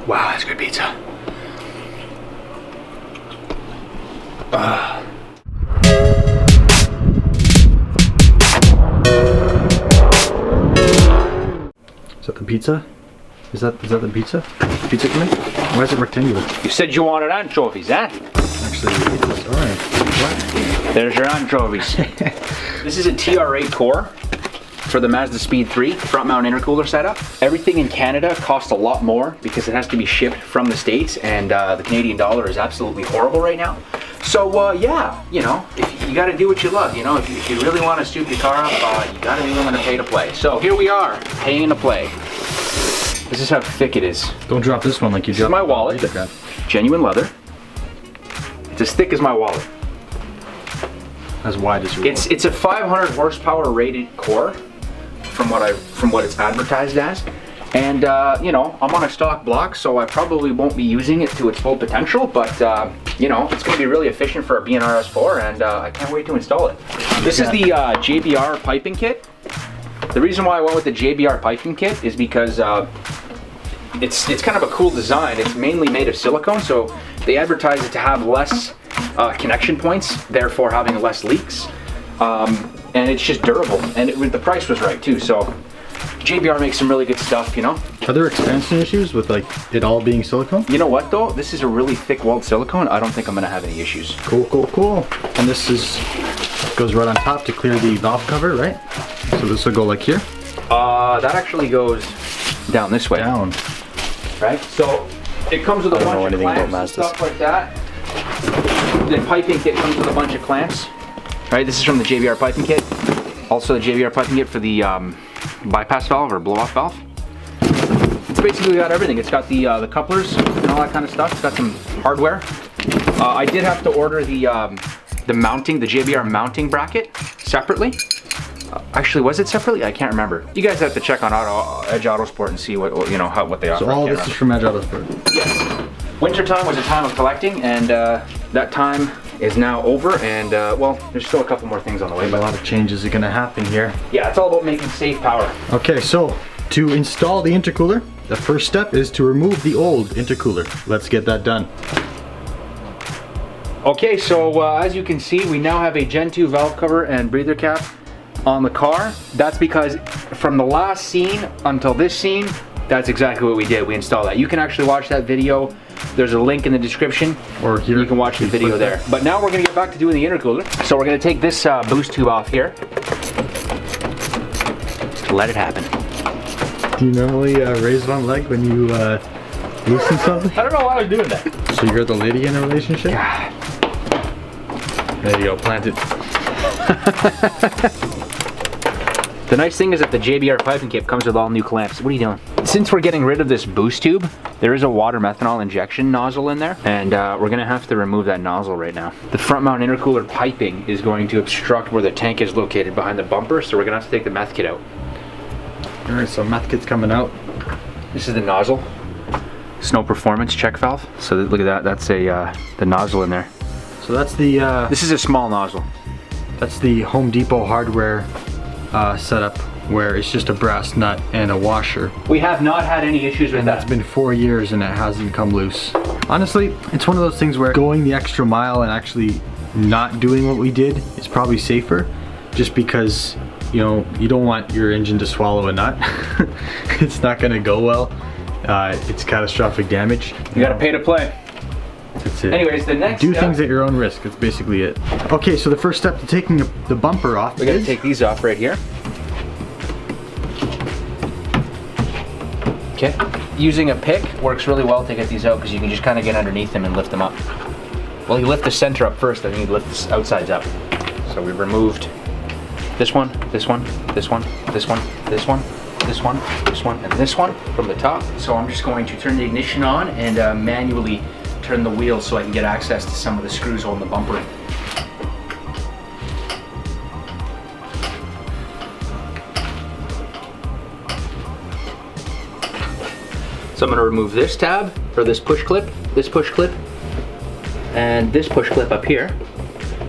Wow, that's good pizza. Is that the pizza? Is that the pizza? Pizza coming? Why is it rectangular? You said you wanted anchovies, huh? Actually, it's orange. What? There's your anchovies. This is a TR8 core for the Mazdaspeed 3 front mount intercooler setup. Everything in Canada costs a lot more because it has to be shipped from the States, and the Canadian dollar is absolutely horrible right now. So yeah, you know, if you gotta do what you love, you know, if you really want to soup your car up, you gotta be willing to pay to play. So here we are, paying to play. This is how thick it is. Don't drop this one like you dropped. This is my wallet, genuine leather. It's as thick as my wallet. As wide as your wallet. It's a 500 horsepower rated core from what it's advertised as. And you know, I'm on a stock block, so I probably won't be using it to its full potential, but you know, it's going to be really efficient for a BNR S4, and I can't wait to install it. This is the JBR piping kit. The reason why I went with the JBR piping kit is because it's kind of a cool design. It's mainly made of silicone, so they advertise it to have less connection points, therefore having less leaks. And it's just durable, and the price was right too, so JBR makes some really good stuff, you know. Are there expansion issues with like it all being silicone? You know what though? This is a really thick walled silicone. I don't think I'm gonna have any issues. Cool, cool, cool. And this goes right on top to clear the valve cover, right? So this will go like here? That actually goes down this way. Down. Right? So it comes with a bunch of clamps and stuff like that. The piping kit comes with a bunch of clamps. Right, this is from the JBR piping kit. Also the JBR piping kit for the bypass valve or blow-off valve. It's basically got everything. It's got the couplers and all that kind of stuff. It's got some hardware. I did have to order the mounting, the JBR mounting bracket separately. Actually, was it separately? I can't remember. You guys have to check on Edge Autosport and see what you know what they offer. So all this is from Edge Autosport. Yes. Wintertime was a time of collecting, and that time is now over, and well, there's still a couple more things on the way. But a lot of changes are gonna happen here. Yeah, it's all about making safe power. Okay, so to install the intercooler, the first step is to remove the old intercooler. Let's get that done. Okay, so as you can see, we now have a Gen 2 valve cover and breather cap on the car. That's because from the last scene until this scene, that's exactly what we did. We installed that. You can actually watch that video. There's a link in the description, or here you can watch the video there. But now we're gonna get back to doing the intercooler. So we're gonna take this boost tube off here. Let it happen. Do you normally raise one leg when you loosen something? I don't know why I'm doing that. So you're the lady in a relationship? God. There you go, plant it. The nice thing is that the JBR piping kit comes with all new clamps. What are you doing? Since we're getting rid of this boost tube, there is a water methanol injection nozzle in there, and we're gonna have to remove that nozzle right now. The front mount intercooler piping is going to obstruct where the tank is located behind the bumper, so we're gonna have to take the meth kit out. All right, so meth kit's coming out. This is the nozzle. Snow performance check valve. So look at that, that's the nozzle in there. So that's the this is a small nozzle. That's the Home Depot hardware setup, where it's just a brass nut and a washer. We have not had any issues with that. It's been 4 years and it hasn't come loose. Honestly, it's one of those things where going the extra mile and actually not doing what we did is probably safer, just because, you know, you don't want your engine to swallow a nut. It's not gonna go well. It's catastrophic damage. You gotta pay to play. That's it. Anyways, the next do things at your own risk. That's basically it. Okay, so the first step to taking the bumper off. We gotta take these off right here. Okay. Using a pick works really well to get these out, because you can just kind of get underneath them and lift them up. Well, you lift the center up first, then you lift the outsides up. So we've removed this one, this one, this one, this one, this one, this one, this one, and this one from the top. So I'm just going to turn the ignition on and manually turn the wheel so I can get access to some of the screws holding the bumper in. So I'm going to remove this tab, or this push clip, and this push clip up here,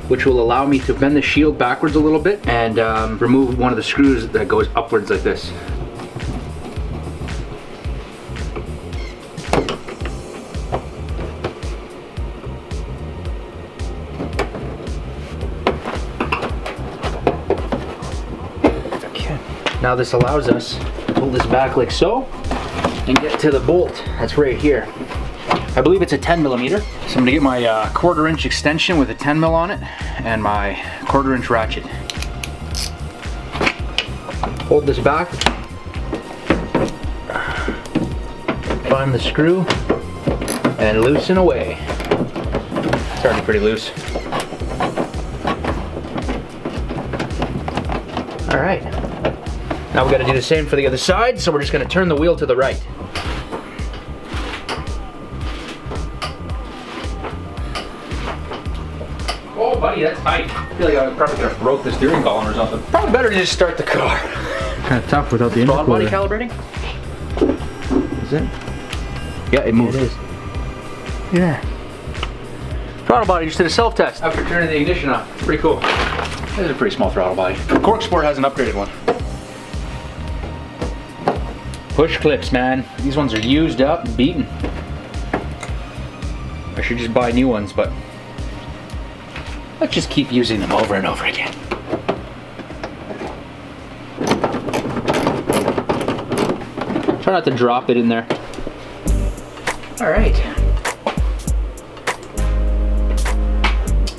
which will allow me to bend the shield backwards a little bit and remove one of the screws that goes upwards like this. Now this allows us to pull this back like so and get to the bolt that's right here. I believe it's a 10mm. So I'm gonna get my 1/4 inch extension with a 10mm on it and my 1/4 inch ratchet. Hold this back. Find the screw and loosen away. It's already pretty loose. All right. Now we got to do the same for the other side, so we're just going to turn the wheel to the right. Oh, buddy, that's tight. I feel like I probably could have broke the steering column or something. Probably better to just start the car. Kind of tough without the intercooler. Throttle body calibrating? Is it? Yeah, it moves. It is. Yeah. Throttle body just did a self-test after turning the ignition on. It's pretty cool. This is a pretty small throttle body. Cork Sport has an upgraded one. Push clips, man. These ones are used up and beaten. I should just buy new ones, but let's just keep using them over and over again. Try not to drop it in there. All right.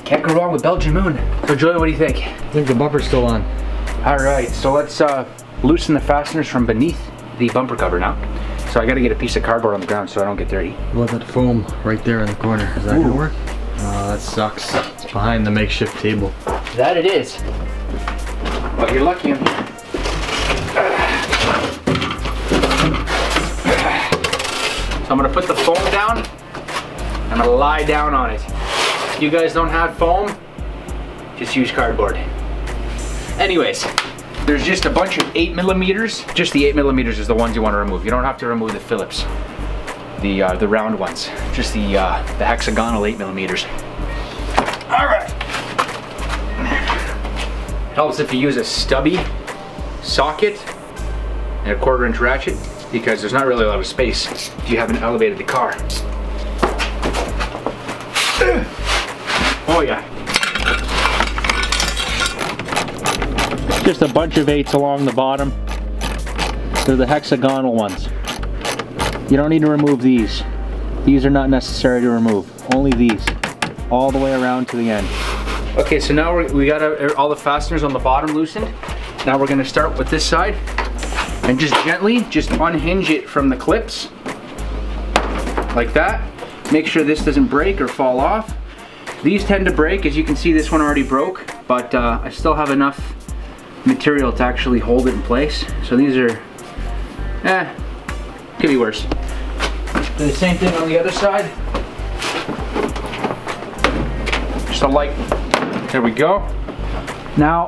Can't go wrong with Belgian Moon. So Joey, what do you think? I think the bumper's still on. All right, so let's loosen the fasteners from beneath the bumper cover now. So I gotta get a piece of cardboard on the ground so I don't get dirty. What about that foam right there in the corner? Is that gonna work? Oh, that sucks. It's behind the makeshift table. That it is. But you're lucky I'm here. So I'm gonna put the foam down. I'm gonna lie down on it. If you guys don't have foam, just use cardboard. Anyways, there's just a bunch of 8mm. Just the 8mm is the ones you want to remove. You don't have to remove the Phillips, the round ones. Just the hexagonal 8mm. All right. Helps if you use a stubby socket and a 1/4 inch ratchet, because there's not really a lot of space if you haven't elevated the car. Oh yeah. Just a bunch of 8s along the bottom. They're the hexagonal ones. You don't need to remove these. These are not necessary to remove. Only these. All the way around to the end. Okay, so now we got all the fasteners on the bottom loosened. Now we're gonna start with this side and just gently unhinge it from the clips. Like that. Make sure this doesn't break or fall off. These tend to break. As you can see, this one already broke, but I still have enough material to actually hold it in place. So these are, could be worse. Do the same thing on the other side. Just a light, there we go. Now,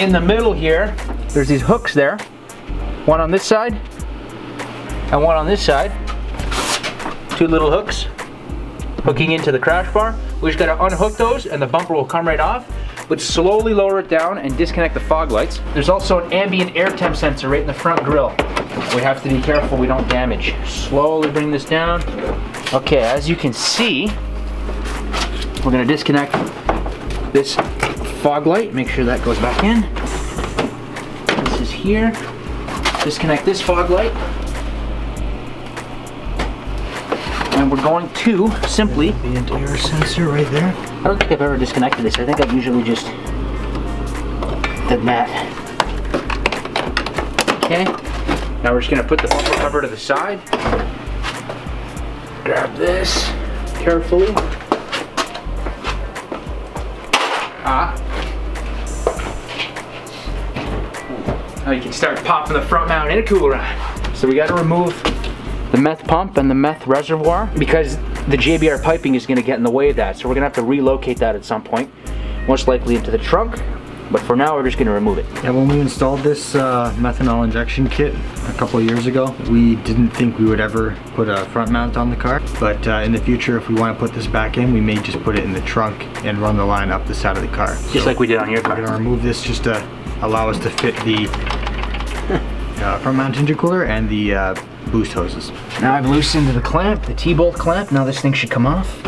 in the middle here, there's these hooks there. One on this side, and one on this side. 2 little hooks, hooking into the crash bar. We just gotta unhook those and the bumper will come right off. But slowly lower it down and disconnect the fog lights. There's also an ambient air temp sensor right in the front grille. We have to be careful we don't damage. Slowly bring this down. Okay, as you can see, we're gonna disconnect this fog light. Make sure that goes back in. This is here. Disconnect this fog light. And we're going to simply... Ambient air sensor right there. I don't think I've ever disconnected this. I think I've usually just done that. Okay. Now we're just gonna put the bumper cover to the side. Grab this carefully. Now you can start popping the front mount intercooler on. So we gotta remove the meth pump and the meth reservoir because the JBR piping is going to get in the way of that. So we're going to have to relocate that at some point, most likely into the trunk. But for now, we're just going to remove it. Yeah, when we installed this methanol injection kit a couple of years ago, we didn't think we would ever put a front mount on the car. But in the future, if we want to put this back in, we may just put it in the trunk and run the line up the side of the car. Just like we did on your car. We're going to remove this just to allow us to fit the front mount intercooler and the boost hoses. Now I've loosened the clamp, the T-bolt clamp. Now this thing should come off.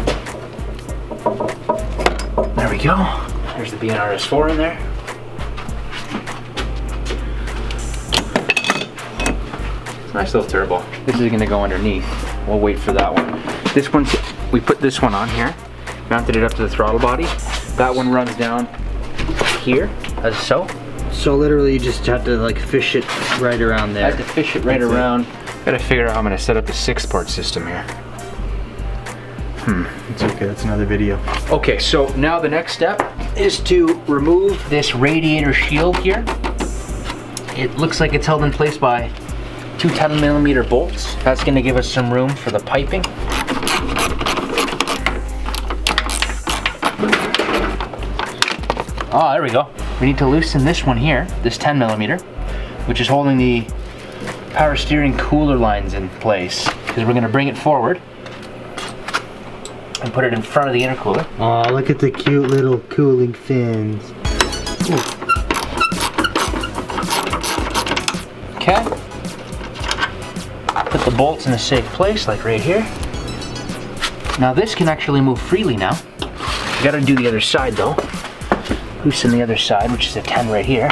There we go. There's the BNRS4 in there. Nice little turbo. This is gonna go underneath. We'll wait for that one. This one's, we put this one on here, mounted it up to the throttle body. That one runs down here, as so. So literally you just have to like fish it right around there. I have to fish it right around. Gotta figure out how I'm gonna set up the 6-port system here. It's okay, that's another video. Okay, so now the next step is to remove this radiator shield here. It looks like it's held in place by 2 10mm bolts. That's gonna give us some room for the piping. Ah, there we go. We need to loosen this one here, this 10mm, which is holding the power steering cooler lines in place, because we're gonna bring it forward and put it in front of the intercooler. Oh, look at the cute little cooling fins. Okay. Put the bolts in a safe place, like right here. Now this can actually move freely now. You gotta do the other side though. Loosen the other side, which is a 10 right here.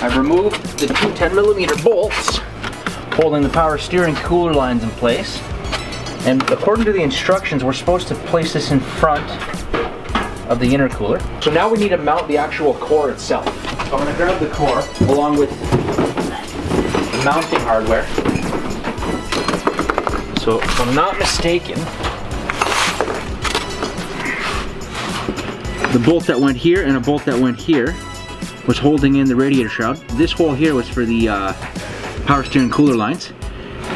I've removed the 2 10mm bolts holding the power steering cooler lines in place. And according to the instructions, we're supposed to place this in front of the intercooler. So now we need to mount the actual core itself. So I'm gonna grab the core along with the mounting hardware. So if I'm not mistaken, the bolt that went here and a bolt that went here was holding in the radiator shroud. This hole here was for the power steering cooler lines.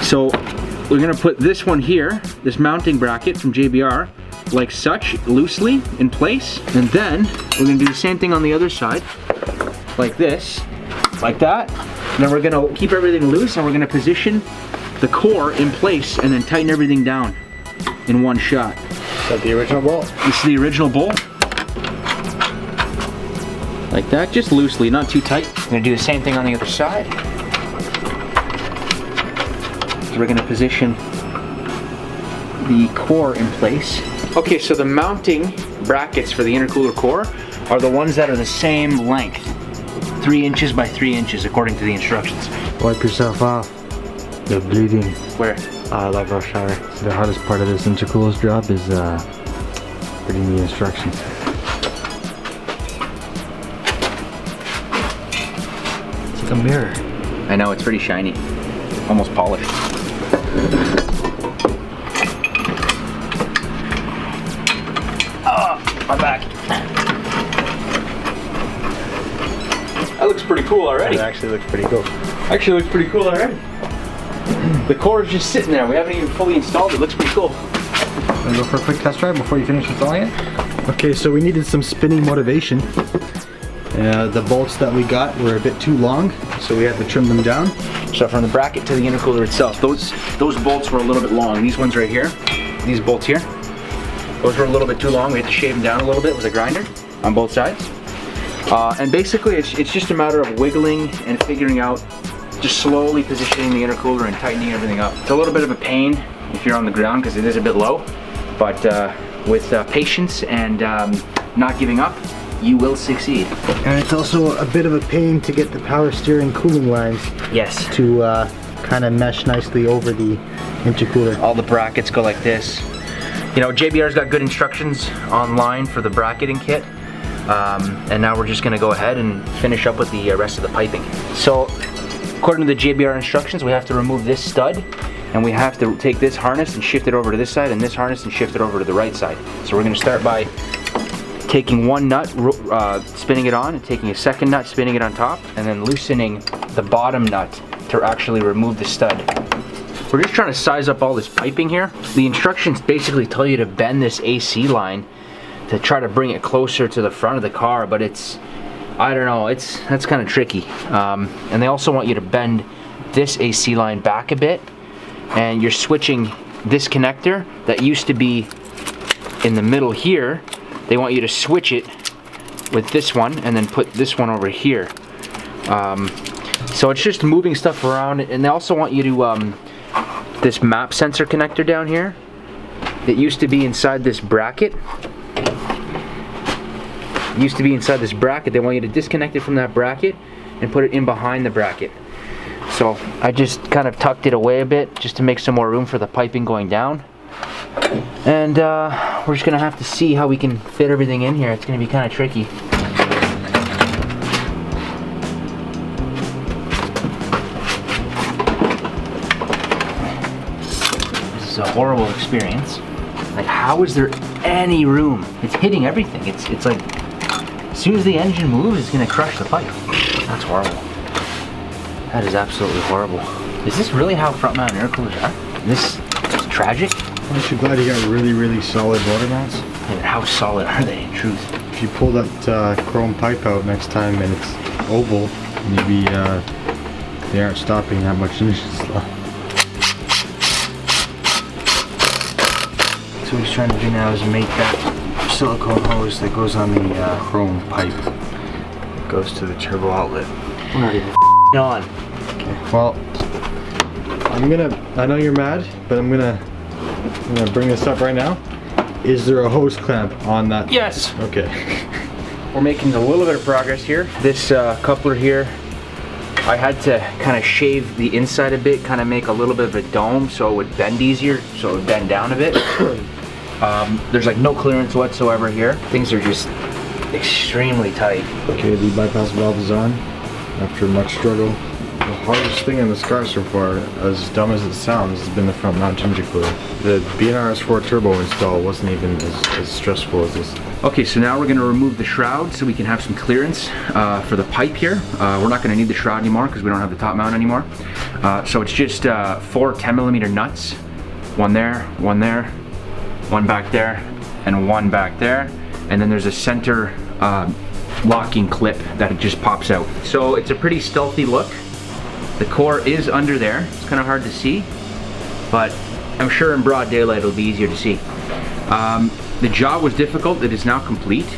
So we're gonna put this one here, this mounting bracket from JBR, like such, loosely in place. And then we're gonna do the same thing on the other side, like this, like that. And then we're gonna keep everything loose and we're gonna position the core in place and then tighten everything down in one shot. Is that the original bolt? This is the original bolt. Like that, just loosely, not too tight. I'm gonna do the same thing on the other side. So we're gonna position the core in place. Okay, so the mounting brackets for the intercooler core are the ones that are the same length. 3 inches by 3 inches according to the instructions. Wipe yourself off. You're bleeding. Where? Live rush hour. So the hardest part of this intercooler's job is reading the instructions. It's like a mirror. I know, it's pretty shiny. Almost polished. My back. That looks pretty cool already. It actually looks pretty cool. Actually looks pretty cool already. The core is just sitting there. We haven't even fully installed it. Looks pretty cool. Wanna go for a quick test drive before you finish installing it? Okay, so we needed some spinning motivation. The bolts that we got were a bit too long, so we had to trim them down. So from the bracket to the intercooler itself, those bolts were a little bit long. These ones right here, these bolts here, those were a little bit too long. We had to shave them down a little bit with a grinder on both sides. And basically it's just a matter of wiggling and figuring out, just slowly positioning the intercooler and tightening everything up. It's a little bit of a pain if you're on the ground because it is a bit low, but with patience and not giving up, you will succeed. And it's also a bit of a pain to get the power steering cooling lines to kind of mesh nicely over the intercooler. All the brackets go like this. You know, JBR's got good instructions online for the bracketing kit. And now we're just gonna go ahead and finish up with the rest of the piping. So, according to the JBR instructions, we have to remove this stud and we have to take this harness and shift it over to this side and this harness and shift it over to the right side. So we're gonna start by taking one nut, spinning it on, and taking a second nut, spinning it on top, and then loosening the bottom nut to actually remove the stud. We're just trying to size up all this piping here. The instructions basically tell you to bend this AC line to try to bring it closer to the front of the car, but it's, I don't know, that's kind of tricky. And they also want you to bend this AC line back a bit, and you're switching this connector that used to be in the middle here. They want you to switch it with this one and then put this one over here. So it's just moving stuff around, and they also want you to, this map sensor connector down here, it used to be inside this bracket. They want you to disconnect it from that bracket and put it in behind the bracket. So I just kind of tucked it away a bit just to make some more room for the piping going down. And we're just gonna have to see how we can fit everything in here. It's gonna be kind of tricky. This is a horrible experience. Like, how is there any room? It's hitting everything. It's like, as soon as the engine moves, it's gonna crush the pipe. That's horrible. That is absolutely horrible. Is this really how front mount intercoolers are? This is tragic? Aren't you glad you got really solid water mounts? And how solid are they in truth? If you pull that chrome pipe out next time and it's oval, maybe they aren't stopping that much engine slow. So what he's trying to do now is make that silicone hose that goes on the chrome pipe. It goes to the turbo outlet. We're not even on. Okay, well, I know you're mad, but I'm gonna bring this up right now. Is there a hose clamp on that? Yes. Okay. We're making a little bit of progress here. This coupler here, I had to kind of shave the inside a bit, kind of make a little bit of a dome so it would bend easier, so it would bend down a bit. There's like no clearance whatsoever here. Things are just extremely tight. Okay, the bypass valve is on after much struggle. The hardest thing in this car so far, as dumb as it sounds, has been the front mount intercooler. The BNRS4 turbo install wasn't even as stressful as this. Okay, so now we're going to remove the shroud so we can have some clearance for the pipe here. We're not going to need the shroud anymore because we don't have the top mount anymore. So it's just 4 10mm nuts. One there, one back there, and one back there. And then there's a center locking clip that it just pops out. So it's a pretty stealthy look. The core is under there. It's kind of hard to see, but I'm sure in broad daylight it'll be easier to see. The job was difficult. It is now complete.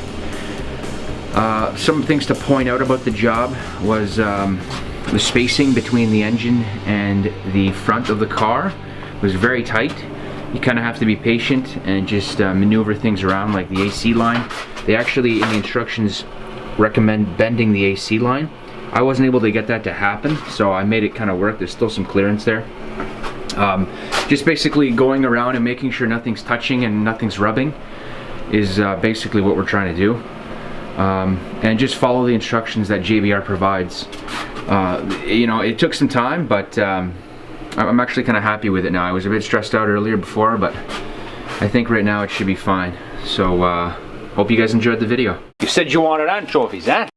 Some things to point out about the job was the spacing between the engine and the front of the car was very tight. You kind of have to be patient and just maneuver things around, like the AC line. They actually, in the instructions, recommend bending the AC line. I wasn't able to get that to happen, so I made it kind of work. There's still some clearance there. Just basically going around and making sure nothing's touching and nothing's rubbing is basically what we're trying to do. And just follow the instructions that JBR provides. You know, it took some time, but I'm actually kind of happy with it now. I was a bit stressed out earlier before, but I think right now it should be fine. So hope you guys enjoyed the video. You said you wanted anchovies, huh?